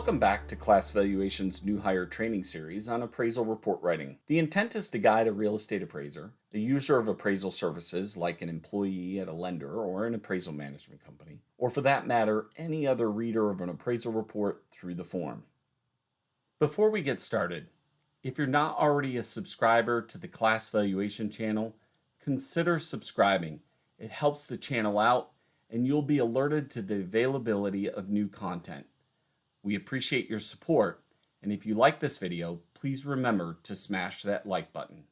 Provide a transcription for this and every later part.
Welcome back to Class Valuation's new hire training series on appraisal report writing. The intent is to guide a real estate appraiser, a user of appraisal services like an employee at a lender or an appraisal management company, or for that matter, any other reader of an appraisal report through the form. Before we get started, if you're not already a subscriber to the Class Valuation channel, consider subscribing. It helps the channel out, and you'll be alerted to the availability of new content. We appreciate your support, and if you like this video, please remember to smash that like button.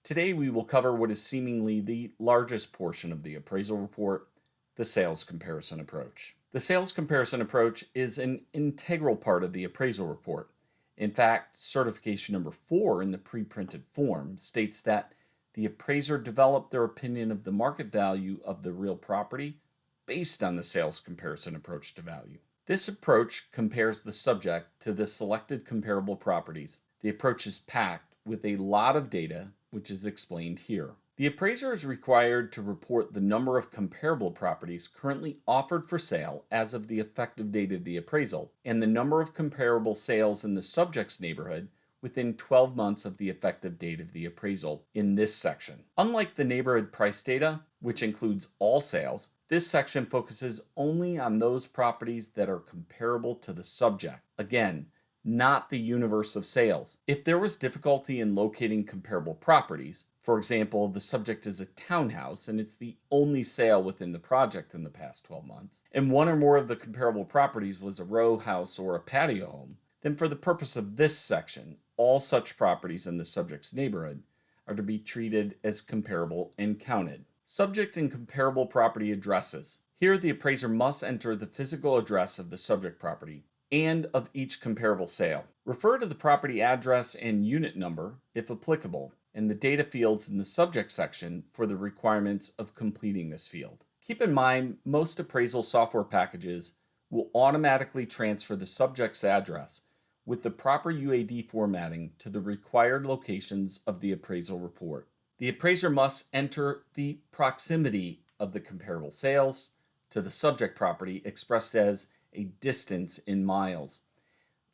Today we will cover what is seemingly the largest portion of the appraisal report, the sales comparison approach. The sales comparison approach is an integral part of the appraisal report. In fact, certification number 4 in the pre-printed form states that the appraiser developed their opinion of the market value of the real property based on the sales comparison approach to value. This approach compares the subject to the selected comparable properties. The approach is packed with a lot of data, which is explained here. The appraiser is required to report the number of comparable properties currently offered for sale as of the effective date of the appraisal, and the number of comparable sales in the subject's neighborhood within 12 months of the effective date of the appraisal in this section. Unlike the neighborhood price data, which includes all sales, this section focuses only on those properties that are comparable to the subject. Again, not the universe of sales. If there was difficulty in locating comparable properties, for example, the subject is a townhouse and it's the only sale within the project in the past 12 months, and one or more of the comparable properties was a row house or a patio home, then for the purpose of this section, all such properties in the subject's neighborhood are to be treated as comparable and counted. Subject and comparable property addresses. Here, the appraiser must enter the physical address of the subject property and of each comparable sale. Refer to the property address and unit number, if applicable, and the data fields in the subject section for the requirements of completing this field. Keep in mind, most appraisal software packages will automatically transfer the subject's address with the proper UAD formatting to the required locations of the appraisal report. The appraiser must enter the proximity of the comparable sales to the subject property expressed as a distance in miles.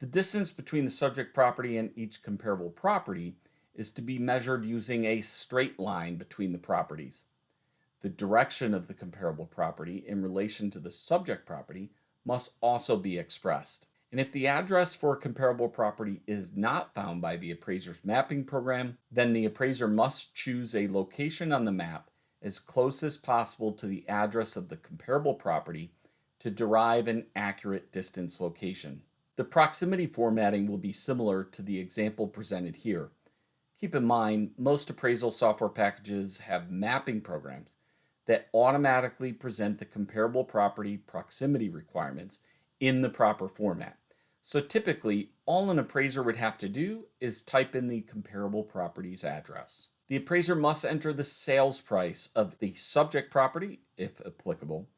The distance between the subject property and each comparable property is to be measured using a straight line between the properties. The direction of the comparable property in relation to the subject property must also be expressed. And if the address for a comparable property is not found by the appraiser's mapping program, then the appraiser must choose a location on the map as close as possible to the address of the comparable property to derive an accurate distance location. The proximity formatting will be similar to the example presented here. Keep in mind, most appraisal software packages have mapping programs that automatically present the comparable property proximity requirements in the proper format. So typically, all an appraiser would have to do is type in the comparable property's address. The appraiser must enter the sales price of the subject property, if applicable,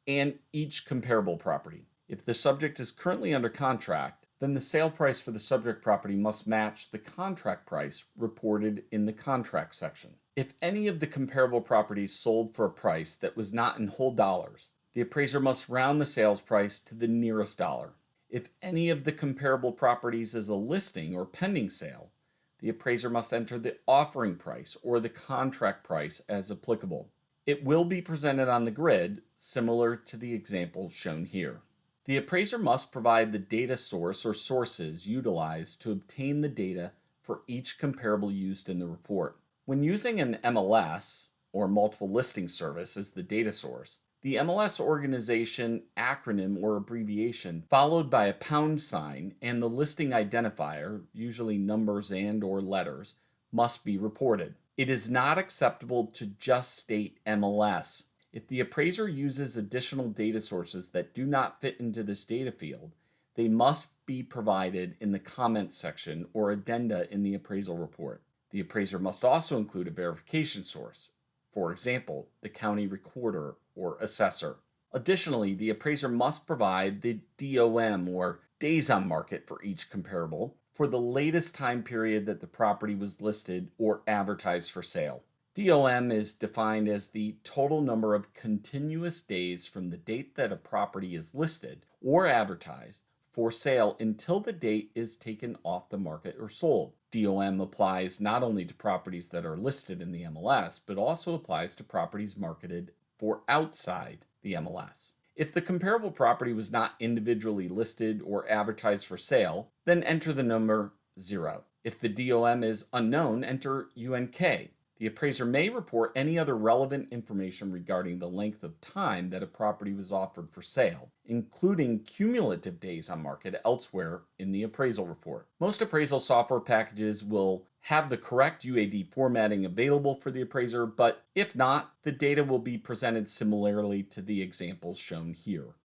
and each comparable property. If the subject is currently under contract, then the sale price for the subject property must match the contract price reported in the contract section. If any of the comparable properties sold for a price that was not in whole dollars, the appraiser must round the sales price to the nearest dollar. If any of the comparable properties is a listing or pending sale, the appraiser must enter the offering price or the contract price as applicable. It will be presented on the grid, similar to the example shown here. The appraiser must provide the data source or sources utilized to obtain the data for each comparable used in the report. When using an MLS, or multiple listing service, as the data source, the MLS organization acronym or abbreviation followed by a pound sign and the listing identifier, usually numbers and or letters, must be reported. It is not acceptable to just state MLS. If the appraiser uses additional data sources that do not fit into this data field, they must be provided in the comments section or addenda in the appraisal report. The appraiser must also include a verification source, for example, the county recorder or assessor. Additionally, the appraiser must provide the DOM or days on market for each comparable for the latest time period that the property was listed or advertised for sale. DOM is defined as the total number of continuous days from the date that a property is listed or advertised for sale until the date is taken off the market or sold. DOM applies not only to properties that are listed in the MLS, but also applies to properties marketed for outside the MLS. If the comparable property was not individually listed or advertised for sale, then enter the number 0. If the DOM is unknown, enter UNK. The appraiser may report any other relevant information regarding the length of time that a property was offered for sale, including cumulative days on market elsewhere in the appraisal report. Most appraisal software packages will have the correct UAD formatting available for the appraiser, but if not, the data will be presented similarly to the examples shown here.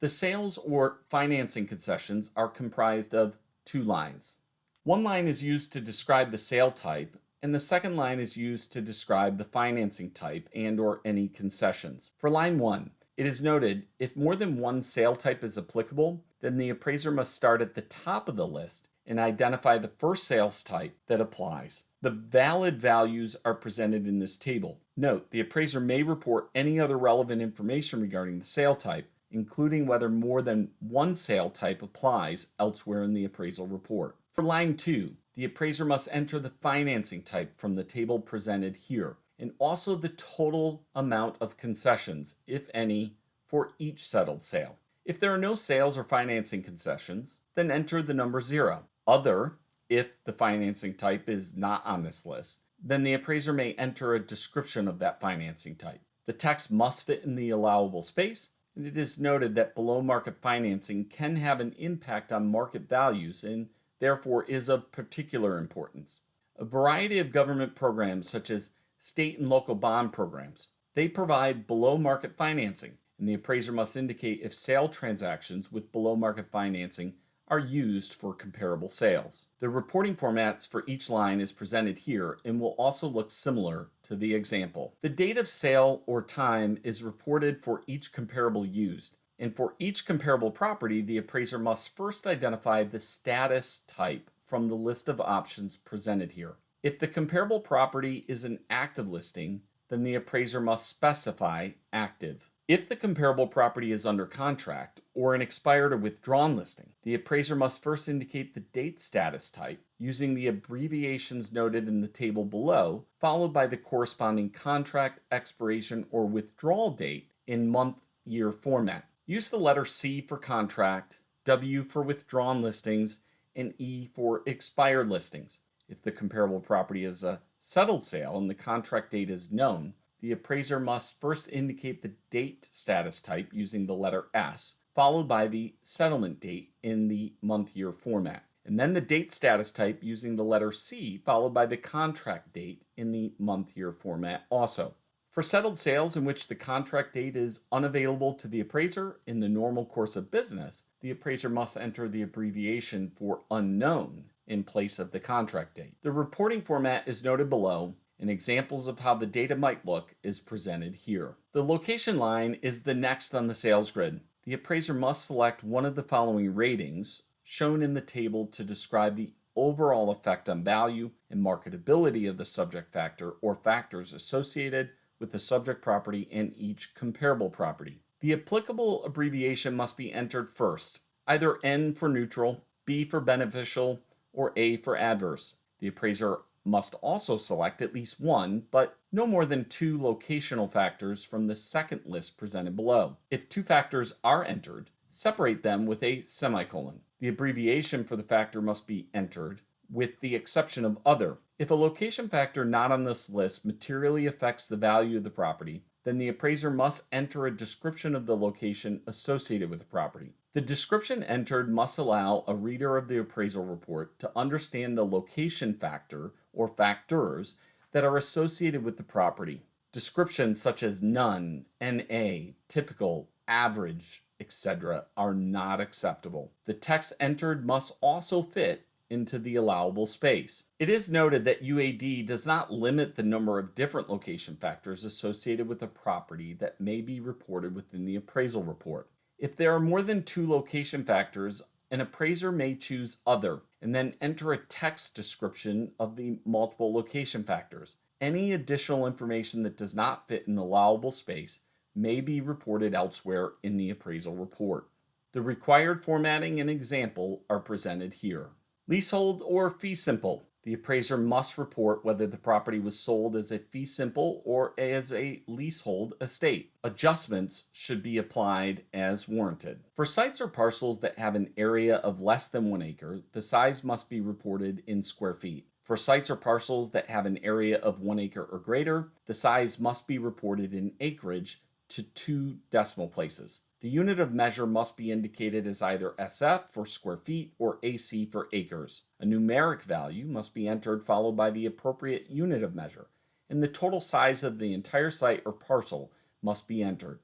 The sales or financing concessions are comprised of 2 lines. One line is used to describe the sale type, and the second line is used to describe the financing type and/or any concessions. For line 1, it is noted if more than one sale type is applicable, then the appraiser must start at the top of the list and identify the first sales type that applies. The valid values are presented in this table. Note, the appraiser may report any other relevant information regarding the sale type, including whether more than one sale type applies elsewhere in the appraisal report. For line 2, the appraiser must enter the financing type from the table presented here, and also the total amount of concessions, if any, for each settled sale. If there are no sales or financing concessions, then enter the number 0. Other, if the financing type is not on this list, then the appraiser may enter a description of that financing type. The text must fit in the allowable space, and it is noted that below market financing can have an impact on market values and therefore is of particular importance. A variety of government programs such as state and local bond programs, they provide below market financing, and the appraiser must indicate if sale transactions with below market financing are used for comparable sales. The reporting formats for each line is presented here and will also look similar to the example. The date of sale or time is reported for each comparable used, and for each comparable property, the appraiser must first identify the status type from the list of options presented here. If the comparable property is an active listing, then the appraiser must specify active. If the comparable property is under contract or an expired or withdrawn listing, the appraiser must first indicate the date status type using the abbreviations noted in the table below, followed by the corresponding contract, expiration, or withdrawal date in month-year format. Use the letter C for contract, W for withdrawn listings, and E for expired listings. If the comparable property is a settled sale and the contract date is known, the appraiser must first indicate the date status type using the letter S, followed by the settlement date in the month-year format, and then the date status type using the letter C, followed by the contract date in the month-year format also. For settled sales in which the contract date is unavailable to the appraiser in the normal course of business, the appraiser must enter the abbreviation for unknown in place of the contract date. The reporting format is noted below, and examples of how the data might look is presented here. The location line is the next on the sales grid. The appraiser must select one of the following ratings shown in the table to describe the overall effect on value and marketability of the subject factor or factors associated with the subject property and each comparable property. The applicable abbreviation must be entered first, either N for neutral, B for beneficial, or A for adverse. The appraiser must also select at least one, but no more than 2 locational factors from the second list presented below. If 2 factors are entered, separate them with a semicolon. The abbreviation for the factor must be entered, with the exception of other. If a location factor not on this list materially affects the value of the property, then the appraiser must enter a description of the location associated with the property. The description entered must allow a reader of the appraisal report to understand the location factor or factors that are associated with the property. Descriptions such as none, NA, typical, average, etc. are not acceptable. The text entered must also fit into the allowable space. It is noted that UAD does not limit the number of different location factors associated with a property that may be reported within the appraisal report. If there are more than 2 location factors, an appraiser may choose other and then enter a text description of the multiple location factors. Any additional information that does not fit in the allowable space may be reported elsewhere in the appraisal report. The required formatting and example are presented here. Leasehold or fee simple. The appraiser must report whether the property was sold as a fee simple or as a leasehold estate. Adjustments should be applied as warranted. For sites or parcels that have an area of less than 1 acre, the size must be reported in square feet. For sites or parcels that have an area of 1 acre or greater, the size must be reported in acreage to 2 decimal places. The unit of measure must be indicated as either SF for square feet or AC for acres. A numeric value must be entered followed by the appropriate unit of measure, and the total size of the entire site or parcel must be entered.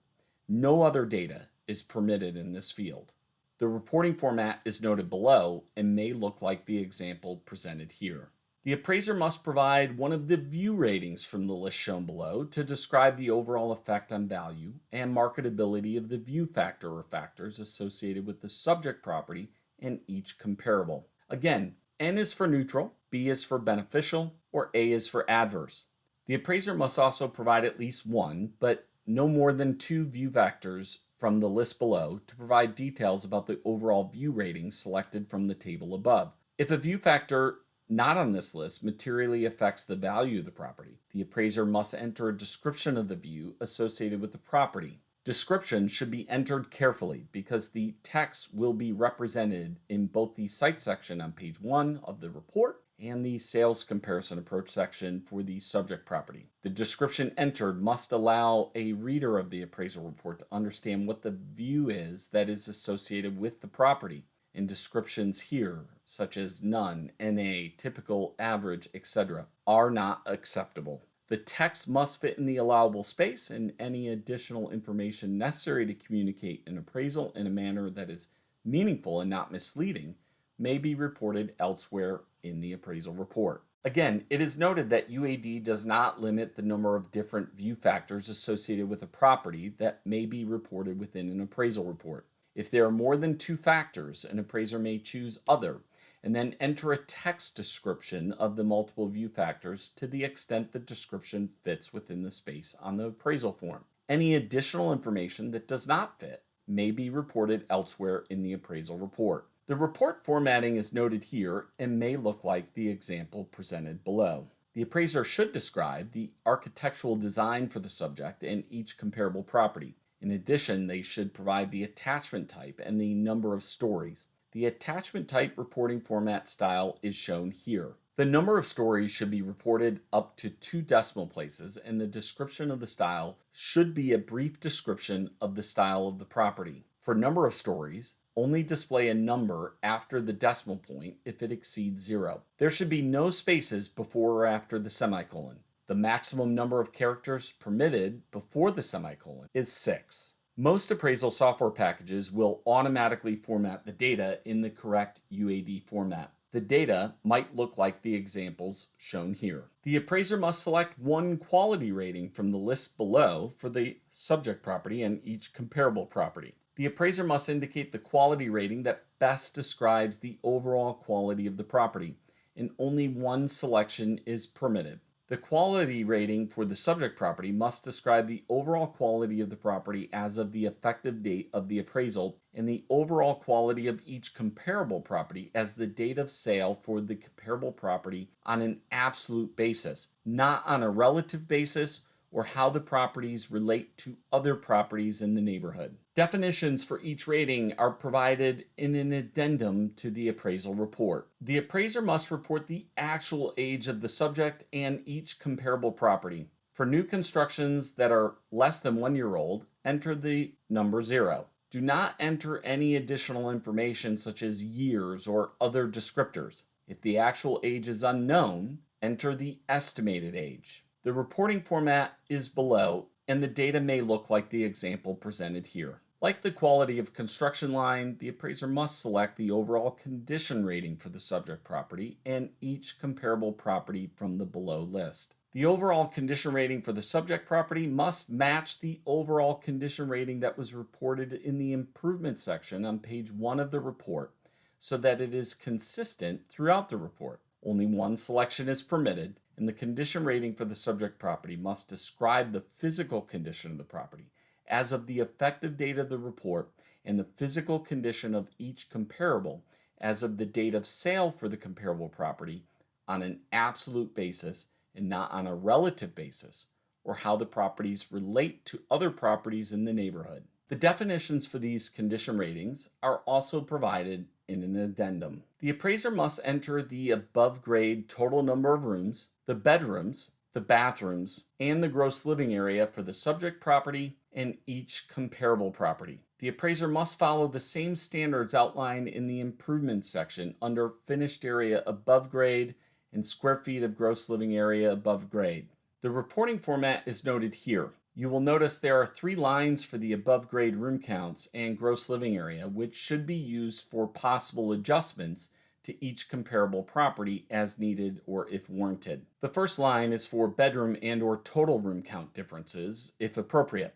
No other data is permitted in this field. The reporting format is noted below and may look like the example presented here. The appraiser must provide one of the view ratings from the list shown below to describe the overall effect on value and marketability of the view factor or factors associated with the subject property and each comparable. Again, N is for neutral, B is for beneficial, or A is for adverse. The appraiser must also provide at least one, but no more than 2 view factors from the list below to provide details about the overall view rating selected from the table above. If a view factor not on this list materially affects the value of the property, the appraiser must enter a description of the view associated with the property. Description should be entered carefully because the text will be represented in both the site section on page 1 of the report and the sales comparison approach section for the subject property. The description entered must allow a reader of the appraisal report to understand what the view is that is associated with the property. And descriptions here, such as none, NA, typical, average, etc., are not acceptable. The text must fit in the allowable space, and any additional information necessary to communicate an appraisal in a manner that is meaningful and not misleading may be reported elsewhere in the appraisal report. Again, it is noted that UAD does not limit the number of different view factors associated with a property that may be reported within an appraisal report. If there are more than 2 factors, an appraiser may choose other and then enter a text description of the multiple view factors to the extent the description fits within the space on the appraisal form. Any additional information that does not fit may be reported elsewhere in the appraisal report. The report formatting is noted here and may look like the example presented below. The appraiser should describe the architectural design for the subject and each comparable property. In addition, they should provide the attachment type and the number of stories. The attachment type reporting format style is shown here. The number of stories should be reported up to 2 decimal places, and the description of the style should be a brief description of the style of the property. For number of stories, only display a number after the decimal point if it exceeds 0. There should be no spaces before or after the semicolon. The maximum number of characters permitted before the semicolon is 6. Most appraisal software packages will automatically format the data in the correct UAD format. The data might look like the examples shown here. The appraiser must select one quality rating from the list below for the subject property and each comparable property. The appraiser must indicate the quality rating that best describes the overall quality of the property, and only one selection is permitted. The quality rating for the subject property must describe the overall quality of the property as of the effective date of the appraisal and the overall quality of each comparable property as the date of sale for the comparable property on an absolute basis, not on a relative basis or how the properties relate to other properties in the neighborhood. Definitions for each rating are provided in an addendum to the appraisal report. The appraiser must report the actual age of the subject and each comparable property. For new constructions that are less than 1 year old, enter the number 0. Do not enter any additional information such as years or other descriptors. If the actual age is unknown, enter the estimated age. The reporting format is below, and the data may look like the example presented here. Like the quality of construction line, the appraiser must select the overall condition rating for the subject property and each comparable property from the below list. The overall condition rating for the subject property must match the overall condition rating that was reported in the improvement section on page 1 of the report, so that it is consistent throughout the report. Only one selection is permitted, and the condition rating for the subject property must describe the physical condition of the property, as of the effective date of the report and the physical condition of each comparable as of the date of sale for the comparable property on an absolute basis and not on a relative basis, or how the properties relate to other properties in the neighborhood. The definitions for these condition ratings are also provided in an addendum. The appraiser must enter the above grade total number of rooms, the bedrooms, the bathrooms, and the gross living area for the subject property and each comparable property. The appraiser must follow the same standards outlined in the improvements section under finished area above grade and square feet of gross living area above grade. The reporting format is noted here. You will notice there are 3 lines for the above grade room counts and gross living area, which should be used for possible adjustments to each comparable property as needed or if warranted. The first line is for bedroom and or total room count differences, if appropriate.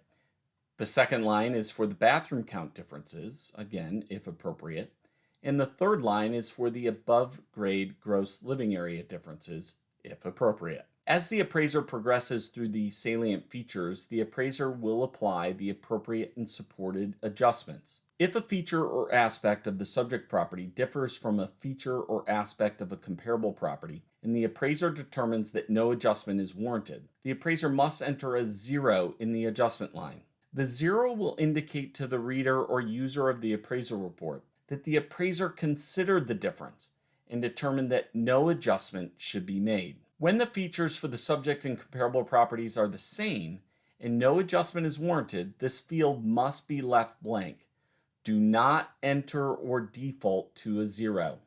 The second line is for the bathroom count differences, again, if appropriate. And the third line is for the above grade gross living area differences, if appropriate. As the appraiser progresses through the salient features, the appraiser will apply the appropriate and supported adjustments. If a feature or aspect of the subject property differs from a feature or aspect of a comparable property, and the appraiser determines that no adjustment is warranted, the appraiser must enter a 0 in the adjustment line. The 0 will indicate to the reader or user of the appraisal report that the appraiser considered the difference and determined that no adjustment should be made. When the features for the subject and comparable properties are the same and no adjustment is warranted, this field must be left blank. Do not enter or default to a 0.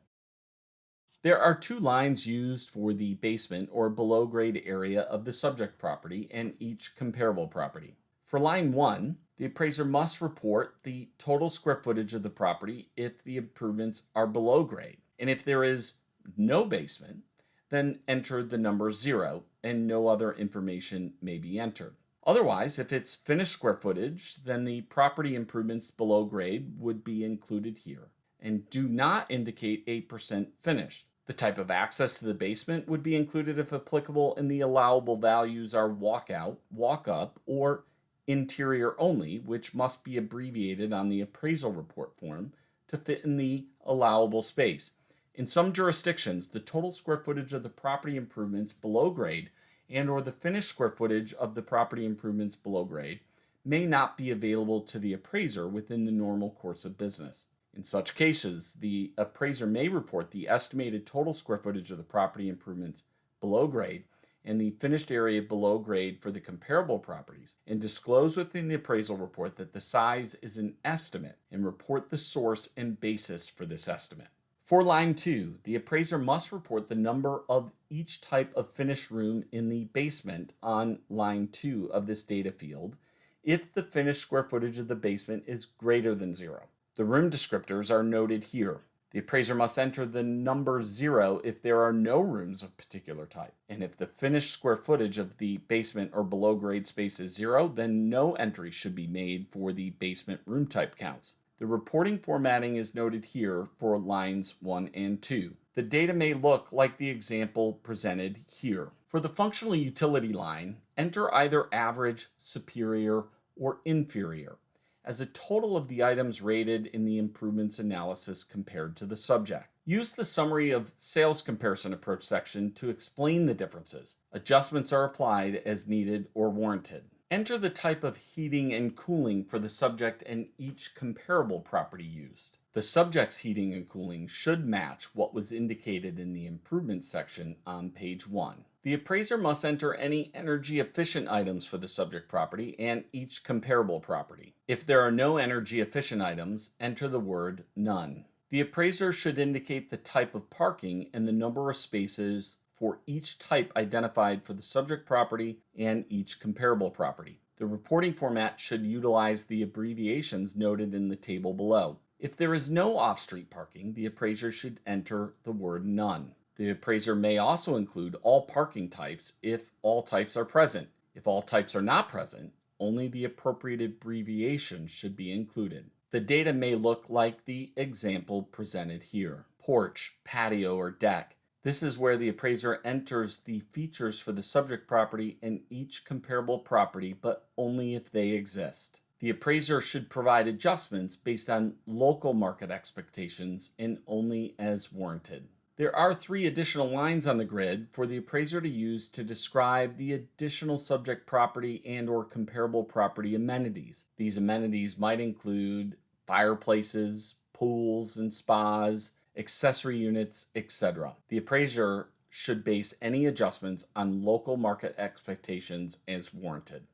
There are 2 lines used for the basement or below grade area of the subject property and each comparable property. For line 1, the appraiser must report the total square footage of the property if the improvements are below grade. And if there is no basement, then enter the number 0 and no other information may be entered. Otherwise, if it's finished square footage, then the property improvements below grade would be included here and do not indicate 8% finished. The type of access to the basement would be included if applicable, and the allowable values are walkout, walk-up, or interior only, which must be abbreviated on the appraisal report form to fit in the allowable space. In some jurisdictions, the total square footage of the property improvements below grade and or the finished square footage of the property improvements below grade may not be available to the appraiser within the normal course of business. In such cases, the appraiser may report the estimated total square footage of the property improvements below grade and the finished area below grade for the comparable properties, and disclose within the appraisal report that the size is an estimate and report the source and basis for this estimate. For line 2, the appraiser must report the number of each type of finished room in the basement on line 2 of this data field if the finished square footage of the basement is greater than 0. The room descriptors are noted here. The appraiser must enter the number 0 if there are no rooms of particular type. And if the finished square footage of the basement or below grade space is 0, then no entry should be made for the basement room type counts. The reporting formatting is noted here for lines 1 and 2. The data may look like the example presented here. For the functional utility line, enter either average, superior, or inferior as a total of the items rated in the improvements analysis compared to the subject. Use the summary of sales comparison approach section to explain the differences. Adjustments are applied as needed or warranted. Enter the type of heating and cooling for the subject and each comparable property used. The subject's heating and cooling should match what was indicated in the improvements section on page 1. The appraiser must enter any energy efficient items for the subject property and each comparable property. If there are no energy efficient items, enter the word none. The appraiser should indicate the type of parking and the number of spaces for each type identified for the subject property and each comparable property. The reporting format should utilize the abbreviations noted in the table below. If there is no off-street parking, the appraiser should enter the word none. The appraiser may also include all parking types if all types are present. If all types are not present, only the appropriate abbreviation should be included. The data may look like the example presented here. Porch, patio, or deck. This is where the appraiser enters the features for the subject property and each comparable property, but only if they exist. The appraiser should provide adjustments based on local market expectations and only as warranted. There are 3 additional lines on the grid for the appraiser to use to describe the additional subject property and/or comparable property amenities. These amenities might include fireplaces, pools and spas, accessory units, etc. The appraiser should base any adjustments on local market expectations as warranted.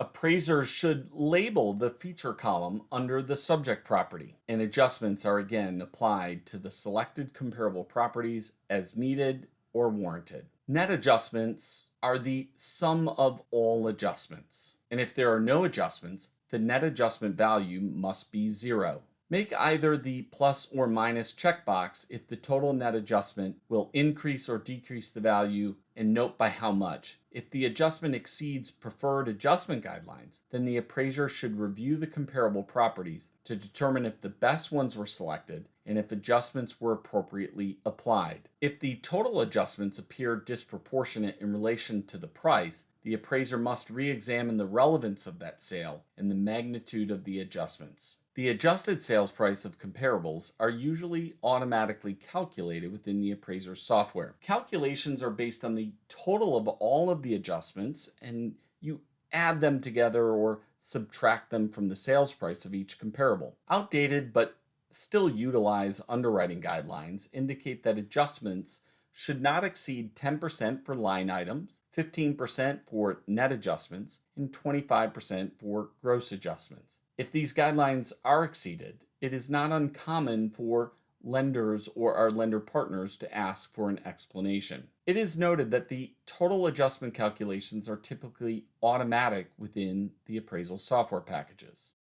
Appraisers should label the feature column under the subject property, and adjustments are again applied to the selected comparable properties as needed or warranted. Net adjustments are the sum of all adjustments, and if there are no adjustments, the net adjustment value must be 0. Make either the plus or minus checkbox if the total net adjustment will increase or decrease the value, and note by how much. If the adjustment exceeds preferred adjustment guidelines, then the appraiser should review the comparable properties to determine if the best ones were selected and if adjustments were appropriately applied. If the total adjustments appear disproportionate in relation to the price, the appraiser must re-examine the relevance of that sale and the magnitude of the adjustments. The adjusted sales price of comparables are usually automatically calculated within the appraiser's software. Calculations are based on the total of all of the adjustments, and you add them together or subtract them from the sales price of each comparable. Outdated but still utilize underwriting guidelines indicate that adjustments should not exceed 10% for line items, 15% for net adjustments, and 25% for gross adjustments. If these guidelines are exceeded, it is not uncommon for lenders or our lender partners to ask for an explanation. It is noted that the total adjustment calculations are typically automatic within the appraisal software packages.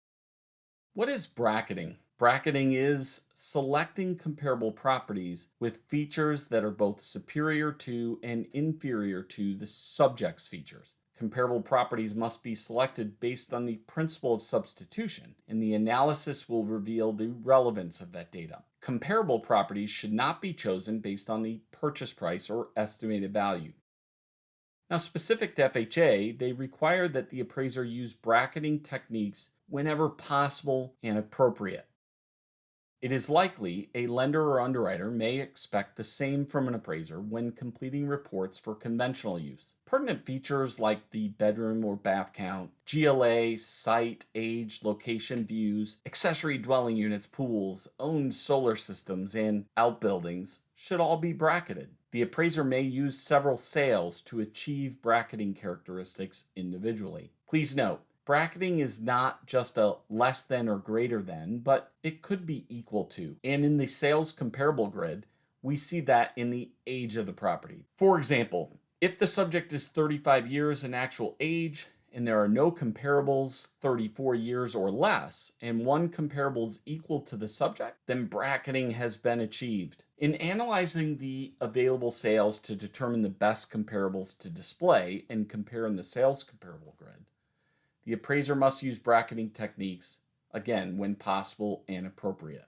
What is bracketing? Bracketing is selecting comparable properties with features that are both superior to and inferior to the subject's features. Comparable properties must be selected based on the principle of substitution, and the analysis will reveal the relevance of that data. Comparable properties should not be chosen based on the purchase price or estimated value. Now, specific to FHA, they require that the appraiser use bracketing techniques whenever possible and appropriate. It is likely a lender or underwriter may expect the same from an appraiser when completing reports for conventional use. Pertinent features like the bedroom or bath count, GLA, site, age, location, views, accessory dwelling units, pools, owned solar systems, and outbuildings should all be bracketed. The appraiser may use several sales to achieve bracketing characteristics individually. Please note, bracketing is not just a less than or greater than, but it could be equal to. And in the sales comparable grid, we see that in the age of the property. For example, if the subject is 35 years in actual age and there are no comparables 34 years or less, and one comparable is equal to the subject, then bracketing has been achieved. In analyzing the available sales to determine the best comparables to display and compare in the sales comparable grid, the appraiser must use bracketing techniques, again, when possible and appropriate.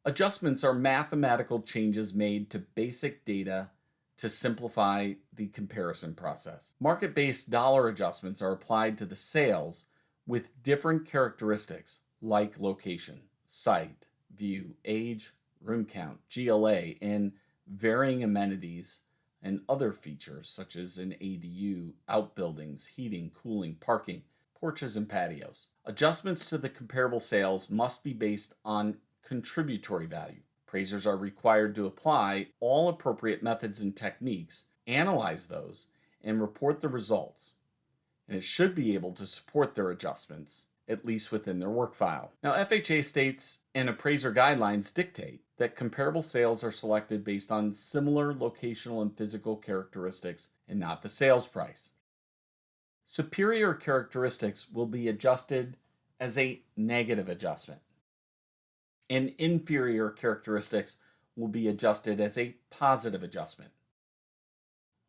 Adjustments are mathematical changes made to basic data to simplify the comparison process. Market-based dollar adjustments are applied to the sales with different characteristics like location, site, view, age, room count, GLA, and varying amenities and other features such as an ADU, outbuildings, heating, cooling, parking, porches, and patios. Adjustments to the comparable sales must be based on contributory value. Appraisers are required to apply all appropriate methods and techniques, analyze those, and report the results. And it should be able to support their adjustments, at least within their work file. Now, FHA states and appraiser guidelines dictate that comparable sales are selected based on similar locational and physical characteristics and not the sales price. Superior characteristics will be adjusted as a negative adjustment, and inferior characteristics will be adjusted as a positive adjustment.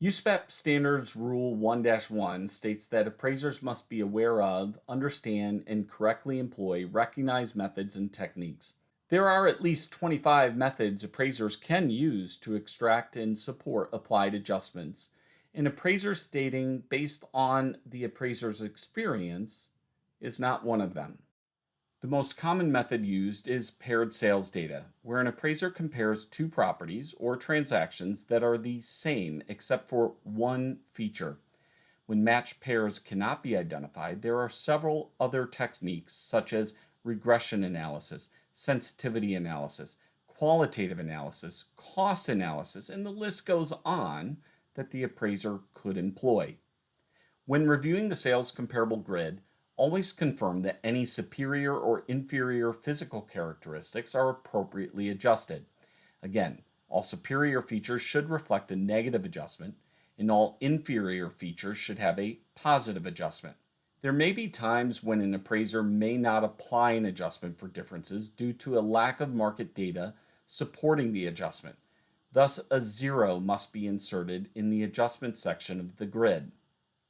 USPEP Standards Rule 1-1 states that appraisers must be aware of, understand, and correctly employ recognized methods and techniques. There are at least 25 methods appraisers can use to extract and support applied adjustments, and appraisers stating based on the appraiser's experience is not one of them. The most common method used is paired sales data, where an appraiser compares two properties or transactions that are the same except for one feature. When matched pairs cannot be identified, there are several other techniques such as regression analysis, sensitivity analysis, qualitative analysis, cost analysis, and the list goes on that the appraiser could employ. When reviewing the sales comparable grid, always confirm that any superior or inferior physical characteristics are appropriately adjusted. Again, all superior features should reflect a negative adjustment, and all inferior features should have a positive adjustment. There may be times when an appraiser may not apply an adjustment for differences due to a lack of market data supporting the adjustment. Thus, a 0 must be inserted in the adjustment section of the grid.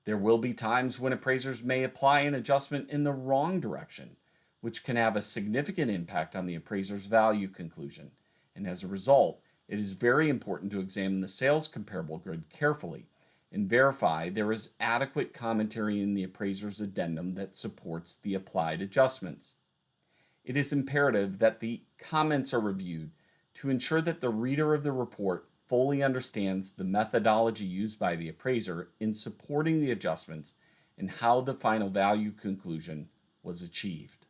There will be times when appraisers may apply an adjustment in the wrong direction, which can have a significant impact on the appraiser's value conclusion. And as a result, it is very important to examine the sales comparable grid carefully and verify there is adequate commentary in the appraiser's addendum that supports the applied adjustments. It is imperative that the comments are reviewed to ensure that the reader of the report fully understands the methodology used by the appraiser in supporting the adjustments and how the final value conclusion was achieved.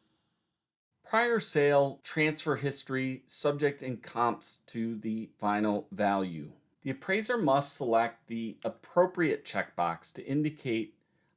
Prior sale transfer history subject and comps to the final value. The appraiser must select the appropriate checkbox to indicate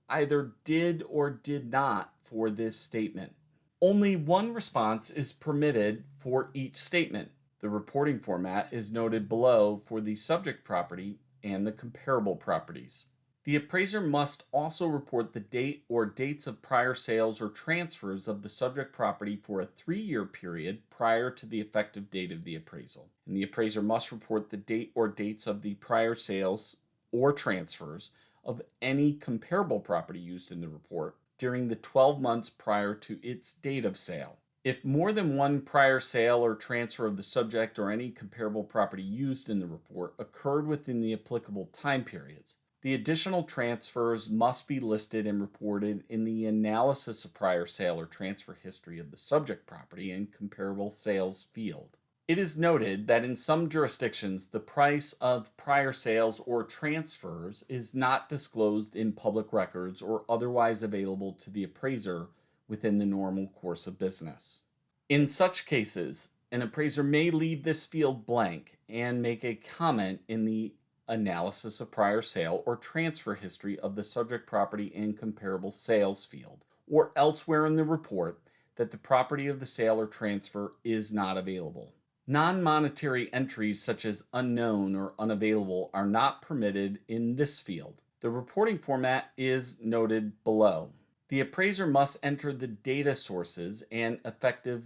either did or did not for this statement. Only one response is permitted for each statement. The reporting format is noted below for the subject property and the comparable properties. The appraiser must also report the date or dates of prior sales or transfers of the subject property for a 3-year period prior to the effective date of the appraisal. And the appraiser must report the date or dates of the prior sales or transfers of any comparable property used in the report during the 12 months prior to its date of sale. If more than one prior sale or transfer of the subject or any comparable property used in the report occurred within the applicable time periods, the additional transfers must be listed and reported in the analysis of prior sale or transfer history of the subject property and comparable sales field. It is noted that in some jurisdictions, the price of prior sales or transfers is not disclosed in public records or otherwise available to the appraiser within the normal course of business. In such cases, an appraiser may leave this field blank and make a comment in the analysis of prior sale or transfer history of the subject property and comparable sales field, or elsewhere in the report that the property of the sale or transfer is not available. Non-monetary entries such as unknown or unavailable are not permitted in this field. The reporting format is noted below. The appraiser must enter the data sources and effective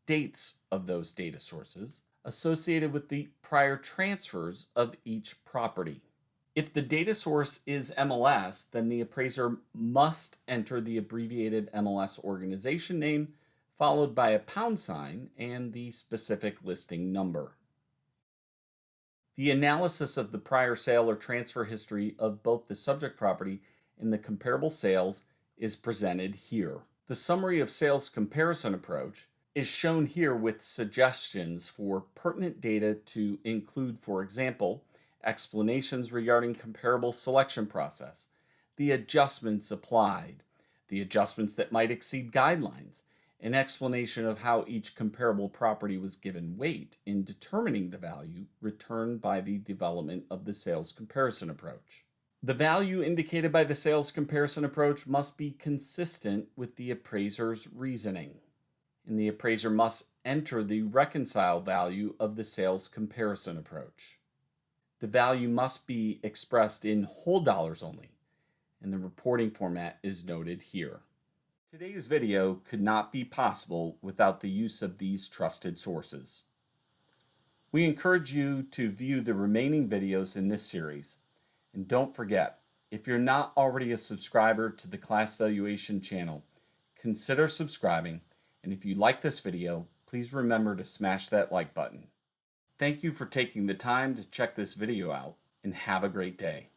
dates of those data sources associated with the prior transfers of each property. If the data source is MLS, then the appraiser must enter the abbreviated MLS organization name followed by a # and the specific listing number. The analysis of the prior sale or transfer history of both the subject property and the comparable sales is presented here. The summary of sales comparison approach is shown here with suggestions for pertinent data to include, for example, explanations regarding comparable selection process, the adjustments applied, the adjustments that might exceed guidelines, an explanation of how each comparable property was given weight in determining the value returned by the development of the sales comparison approach. The value indicated by the sales comparison approach must be consistent with the appraiser's reasoning, and the appraiser must enter the reconciled value of the sales comparison approach. The value must be expressed in whole dollars only, and the reporting format is noted here. Today's video could not be possible without the use of these trusted sources. We encourage you to view the remaining videos in this series. And don't forget, if you're not already a subscriber to the Class Valuation channel, consider subscribing, and if you like this video, please remember to smash that like button. Thank you for taking the time to check this video out, and have a great day.